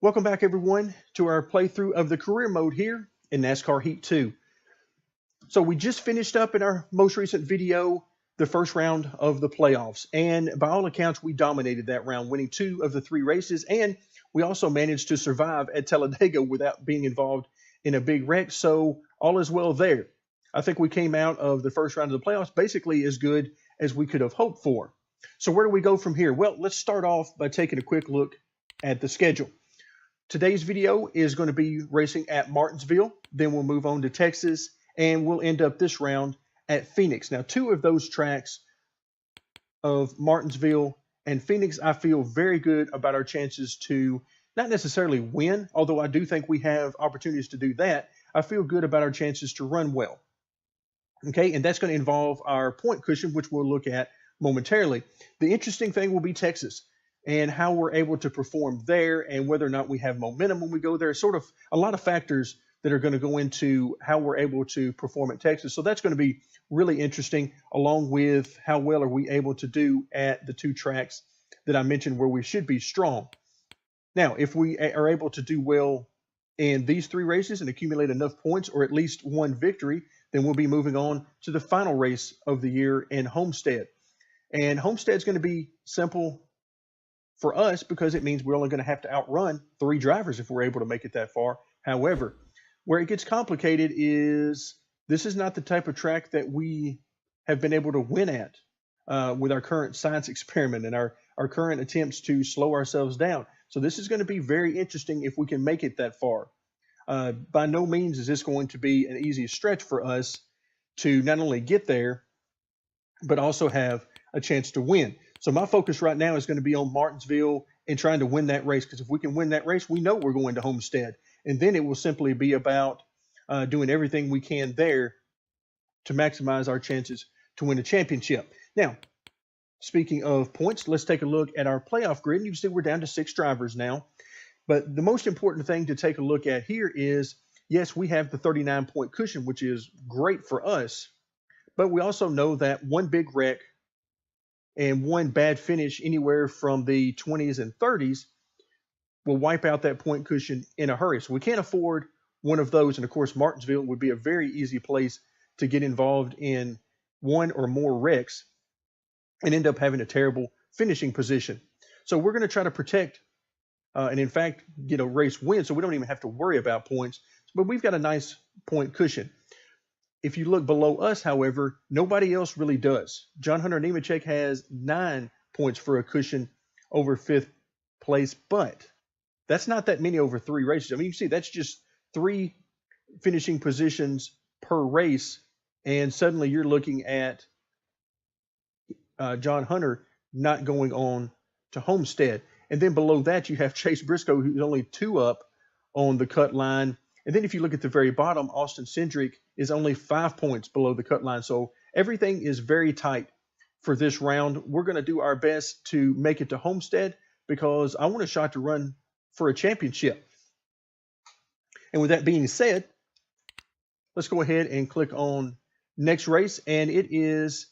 Welcome back, everyone, to our playthrough of the career mode here in NASCAR Heat 2. So we just finished up in our most recent video the first round of the playoffs, and by all accounts, we dominated that round, winning 2 of the 3 races, and we also managed to survive at Talladega without being involved in a big wreck, so all is well there. I think we came out of the first round of the playoffs basically as good as we could have hoped for. So where do we go from here? Well, let's start off by taking a quick look at the schedule. Today's video is going to be racing at Martinsville, then we'll move on to Texas, and we'll end up this round at Phoenix. Now, 2 of those tracks of Martinsville and Phoenix, I feel very good about our chances to not necessarily win, although I do think we have opportunities to do that. I feel good about our chances to run well. Okay, and that's going to involve our point cushion, which we'll look at momentarily. The interesting thing will be Texas and how we're able to perform there and whether or not we have momentum when we go there. Sort of a lot of factors that are going to go into how we're able to perform at Texas. So that's going to be really interesting, along with how well are we able to do at the 2 tracks that I mentioned where we should be strong. Now, if we are able to do well in these 3 races and accumulate enough points or at least 1 victory, then we'll be moving on to the final race of the year in Homestead. And Homestead's going to be simple for us because it means we're only going to have to outrun 3 drivers if we're able to make it that far. However, where it gets complicated is this is not the type of track that we have been able to win at with our current science experiment and our current attempts to slow ourselves down. So this is going to be very interesting if we can make it that far. By no means is this going to be an easy stretch for us to not only get there, but also have a chance to win. So my focus right now is going to be on Martinsville and trying to win that race, because if we can win that race, we know we're going to Homestead. And then it will simply be about doing everything we can there to maximize our chances to win a championship. Now, speaking of points, let's take a look at our playoff grid. You can see we're down to 6 drivers now. But the most important thing to take a look at here is, yes, we have the 39-point cushion, which is great for us. But we also know that 1 big wreck and 1 bad finish anywhere from the 20s and 30s will wipe out that point cushion in a hurry. So we can't afford one of those. And of course, Martinsville would be a very easy place to get involved in 1 or more wrecks and end up having a terrible finishing position. So we're going to try to protect and in fact get a race win, so we don't even have to worry about points. But we've got a nice point cushion. If you look below us, however, nobody else really does. John Hunter Nemechek has 9 points for a cushion over 5th place, but that's not that many over 3 races. I mean, you see, that's just 3 finishing positions per race, and suddenly you're looking at John Hunter not going on to Homestead. And then below that, you have Chase Briscoe, who's only 2 up on the cut line. And then if you look at the very bottom, Austin Cindric is only 5 points below the cut line. So everything is very tight for this round. We're going to do our best to make it to Homestead because I want a shot to run for a championship. And with that being said, let's go ahead and click on next race. And it is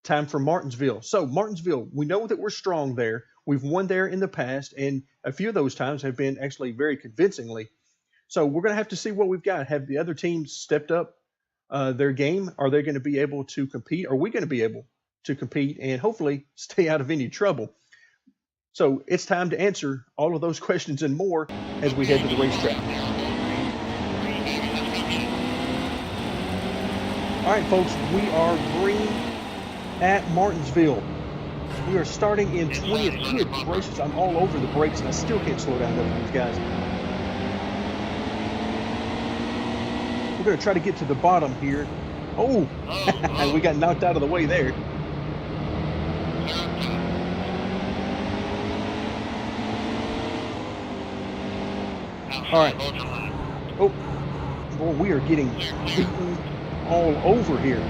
time for Martinsville. So Martinsville, we know that we're strong there. We've won there in the past, and a few of those times have been actually very convincingly. So we're going to have to see what we've got. Have the other teams stepped up their game? Are they going to be able to compete? Are we going to be able to compete and hopefully stay out of any trouble? So it's time to answer all of those questions and more as we head to the racetrack. All right, folks, we are green at Martinsville. We are starting in 20th. Good gracious, I'm all over the brakes and I still can't slow down enough for these guys. We're going to try to get to the bottom here. Oh, we got knocked out of the way there. All right. Oh, boy, we are getting beaten all over here.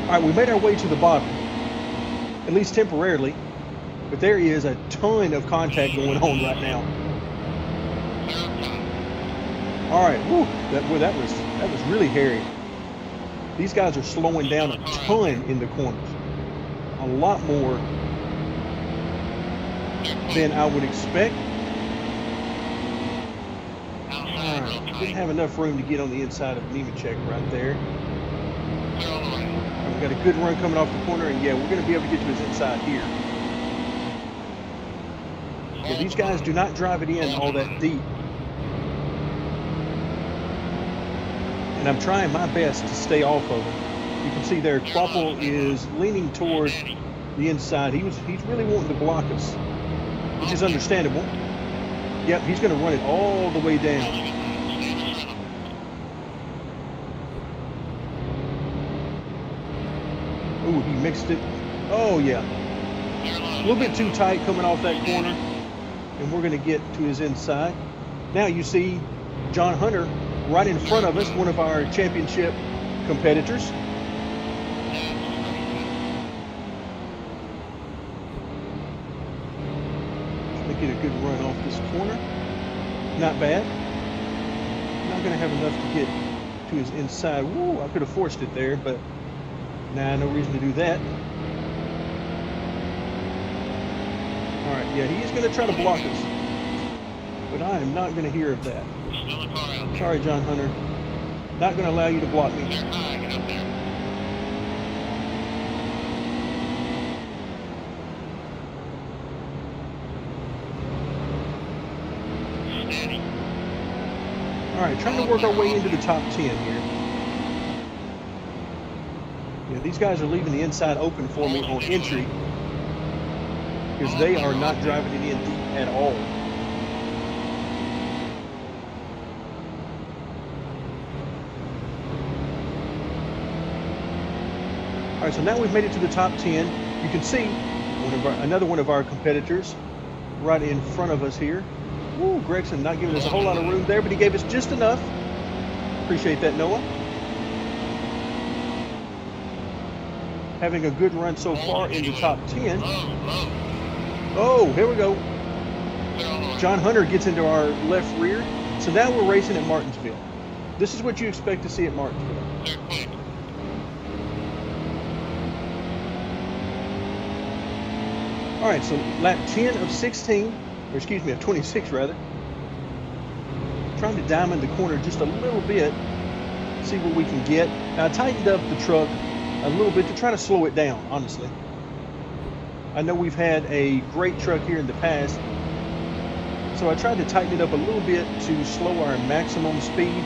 All right, we made our way to the bottom, at least temporarily, but there is a ton of contact going on right now. All right, whew, that was really hairy. These guys are slowing down a ton in the corners, a lot more than I would expect. Didn't have enough room to get on the inside of Nemechek right there. We've got a good run coming off the corner, and yeah, we're going to be able to get to his inside here. Yeah, these guys do not drive it in all that deep. And I'm trying my best to stay off of him. You can see there, Quapple is leaning toward the inside. He's really wanting to block us, which is understandable. Yep, he's going to run it all the way down. Ooh, he mixed it. Oh, yeah. A little bit too tight coming off that corner. And we're going to get to his inside. Now you see John Hunter right in front of us, one of our championship competitors. Trying to get a good run off this corner. Not bad. Not going to have enough to get to his inside. Woo, I could have forced it there, but nah, no reason to do that. All right, yeah, he is going to try to block us, but I am not going to hear of that. Sorry, John Hunter. Not going to allow you to block me. All right, trying to work our way into the top 10 here. Yeah, these guys are leaving the inside open for me on entry because they are not driving it in deep at all. All right, so now we've made it to the top 10. You can see another one of our competitors right in front of us here. Woo, Gregson not giving us a whole lot of room there, but he gave us just enough. Appreciate that, Noah. Having a good run so far in the top 10. Oh, here we go. John Hunter gets into our left rear. So now we're racing at Martinsville. This is what you expect to see at Martinsville. All right, so lap 10 of 16, or excuse me, of 26 rather. Trying to diamond the corner just a little bit, see what we can get. Now, I tightened up the truck a little bit to try to slow it down, honestly. I know we've had a great truck here in the past, so I tried to tighten it up a little bit to slow our maximum speed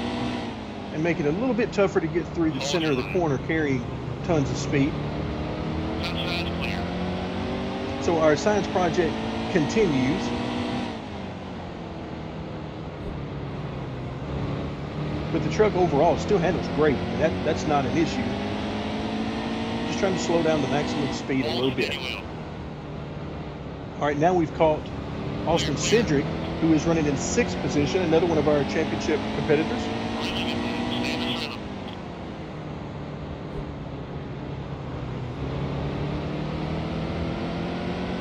and make it a little bit tougher to get through the center of the corner carrying tons of speed. So our science project continues. But the truck overall still handles great. That's not an issue. Just trying to slow down the maximum speed a little bit. All right, now we've caught Austin Cedric, who is running in 6th position, another one of our championship competitors.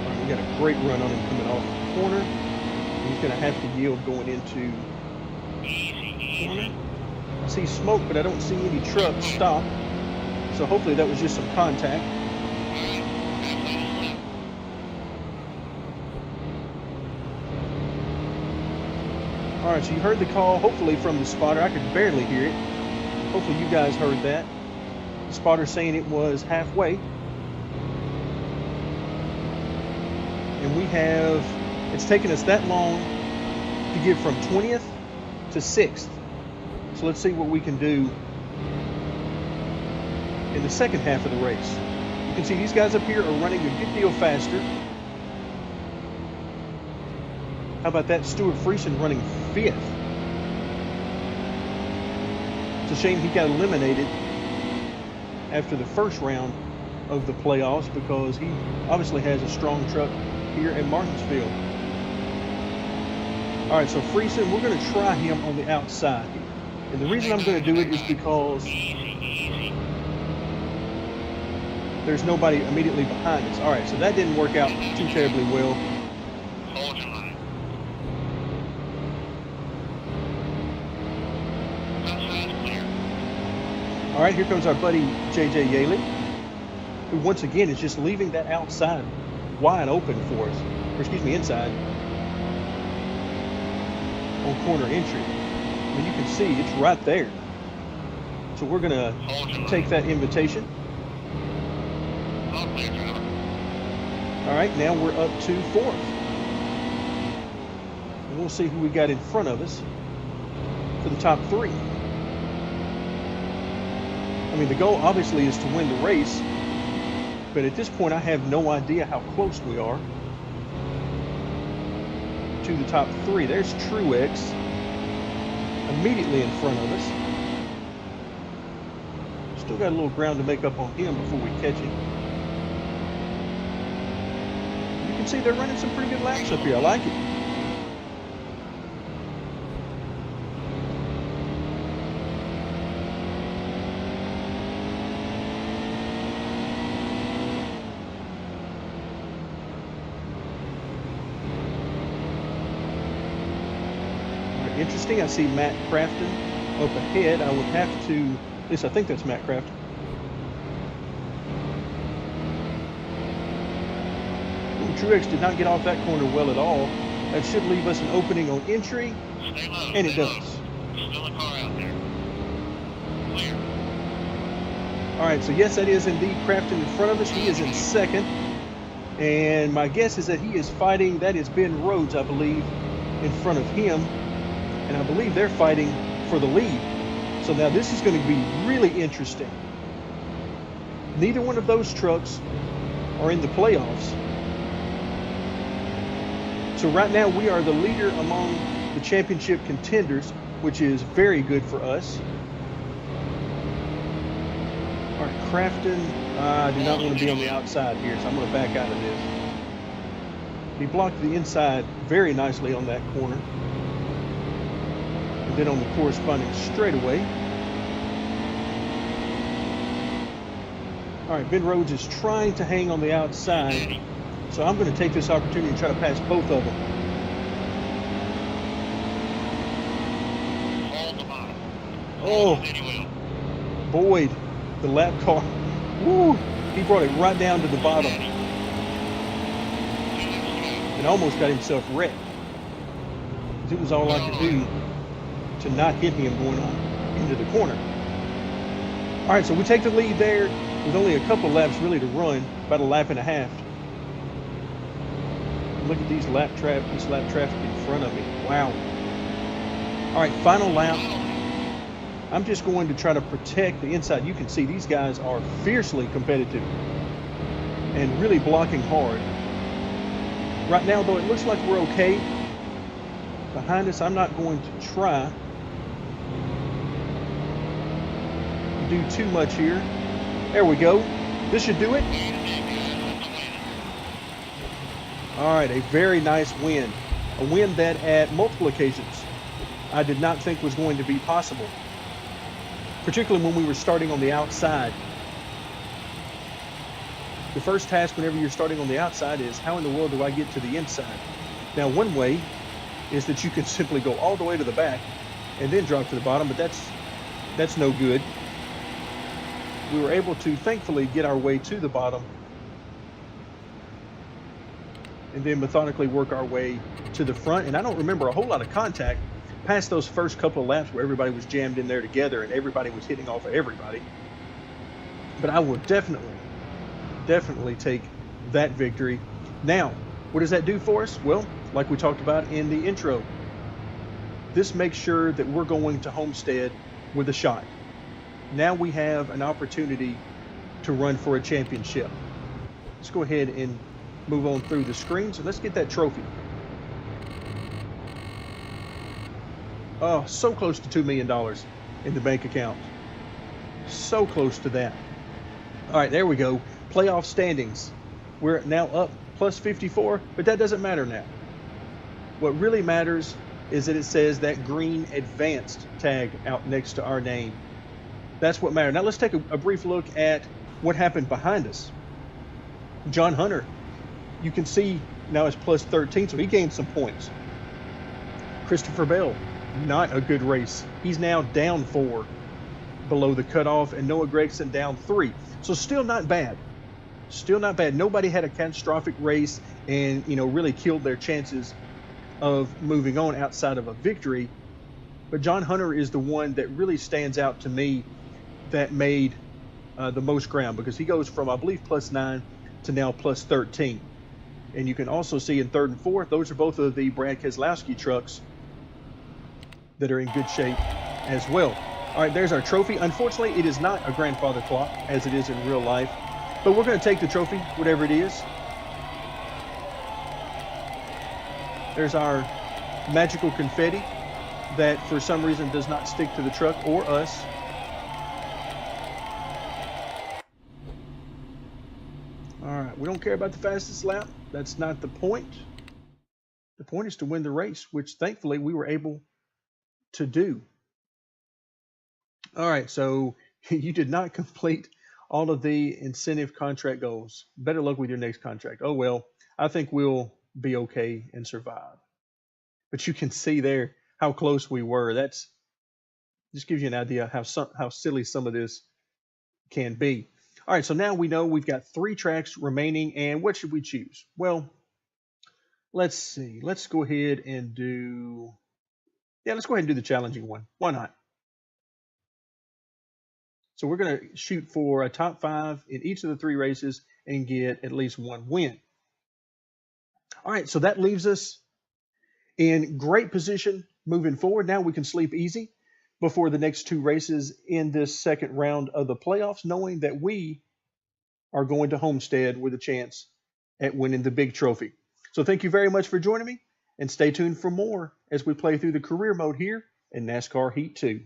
All right, we got a great run on him coming off the corner. He's going to have to yield going into the corner. I see smoke, but I don't see any trucks stop. So hopefully that was just some contact. All right, so you heard the call, hopefully from the spotter. I could barely hear it. Hopefully you guys heard that. The spotter saying it was halfway. And it's taken us that long to get from 20th to 6th. So let's see what we can do in the second half of the race. You can see these guys up here are running a good deal faster. How about that? Stuart Friesen running 5th. It's a shame he got eliminated after the first round of the playoffs because he obviously has a strong truck here in Martinsville. All right, so Friesen, we're going to try him on the outside. And the reason I'm going to do it is because there's nobody immediately behind us. All right, so that didn't work out too terribly well. All right, here comes our buddy J.J. Yaley, who once again is just leaving that outside wide open for us, or excuse me, inside on corner entry. And you can see it's right there. So we're going to take that invitation. All right, now we're up to 4th. And we'll see who we got in front of us for the top 3. I mean, the goal obviously is to win the race, but at this point I have no idea how close we are to the top 3. There's Truex immediately in front of us. Still got a little ground to make up on him before we catch him. You can see they're running some pretty good laps up here. I like it. Interesting. I see Matt Crafton up ahead. I would have to, at least I think that's Matt Crafton. Ooh, Truex did not get off that corner well at all. That should leave us an opening on entry, and it does. Still a car out there. Clear. All right, so yes, that is indeed Crafton in front of us. He is in 2nd, and my guess is that he is fighting. That is Ben Rhodes, I believe, in front of him. And I believe they're fighting for the lead. So now this is going to be really interesting. Neither one of those trucks are in the playoffs. So right now we are the leader among the championship contenders, which is very good for us. All right, Crafton, I do not want to be on the outside here, so I'm going to back out of this. He blocked the inside very nicely on that corner. And then on the corresponding straightaway. All right, Ben Rhodes is trying to hang on the outside. So I'm going to take this opportunity to try to pass both of them. Oh, Boyd, the lap car. Woo! He brought it right down to the bottom. And almost got himself wrecked. It was all I could do to not hit him going on into the corner. All right, so we take the lead there with only a couple laps really to run, about a lap and a half. Look at this lap traffic in front of me. Wow. All right, final lap. I'm just going to try to protect the inside. You can see these guys are fiercely competitive and really blocking hard. Right now, though, it looks like we're okay. Behind us, I'm not going to try to do too much here. There we go. This should do it. All right, a very nice win. A win that at multiple occasions I did not think was going to be possible, particularly when we were starting on the outside. The first task whenever you're starting on the outside is, how in the world do I get to the inside? Now, one way is that you can simply go all the way to the back and then drop to the bottom, but that's no good. We were able to thankfully get our way to the bottom and then methodically work our way to the front. And I don't remember a whole lot of contact past those first couple of laps where everybody was jammed in there together and everybody was hitting off of everybody. But I will definitely take that victory. Now, what does that do for us? Well, like we talked about in the intro, this makes sure that we're going to Homestead with a shot. Now we have an opportunity to run for a championship. Let's go ahead and move on through the screens and let's get that trophy. Oh, so close to $2 million in the bank account. So close to that. All right, there we go. Playoff standings. We're now up plus 54, but that doesn't matter now. What really matters is that it says that green advanced tag out next to our name. That's what matters. Now let's take a brief look at what happened behind us. John Hunter, you can see now it's plus 13, so he gained some points. Christopher Bell, not a good race. He's now down 4 below the cutoff, and Noah Gragson down 3. So still not bad. Still not bad. Nobody had a catastrophic race and, really killed their chances of moving on outside of a victory. But John Hunter is the one that really stands out to me that made the most ground, because he goes from, I believe, +9 to now +13. And you can also see in third and fourth, those are both of the Brad Keselowski trucks that are in good shape as well. All right, there's our trophy. Unfortunately, it is not a grandfather clock as it is in real life, but we're going to take the trophy, whatever it is. There's our magical confetti that for some reason does not stick to the truck or us. All right, we don't care about the fastest lap. That's not the point. The point is to win the race, which thankfully we were able to do. All right, so you did not complete all of the incentive contract goals. Better luck with your next contract. Oh, well, I think we'll be okay and survive. But you can see there how close we were. That's just gives you an idea how silly some of this can be. All right, so now we know we've got 3 tracks remaining, and what should we choose? Well, let's see. Let's go ahead and do, let's go ahead and do the challenging one. Why not? So we're going to shoot for a top 5 in each of the 3 races and get at least 1 win. All right, so that leaves us in great position moving forward. Now we can sleep easy before the next 2 races in this second round of the playoffs, knowing that we are going to Homestead with a chance at winning the big trophy. So thank you very much for joining me, and stay tuned for more as we play through the career mode here in NASCAR Heat 2.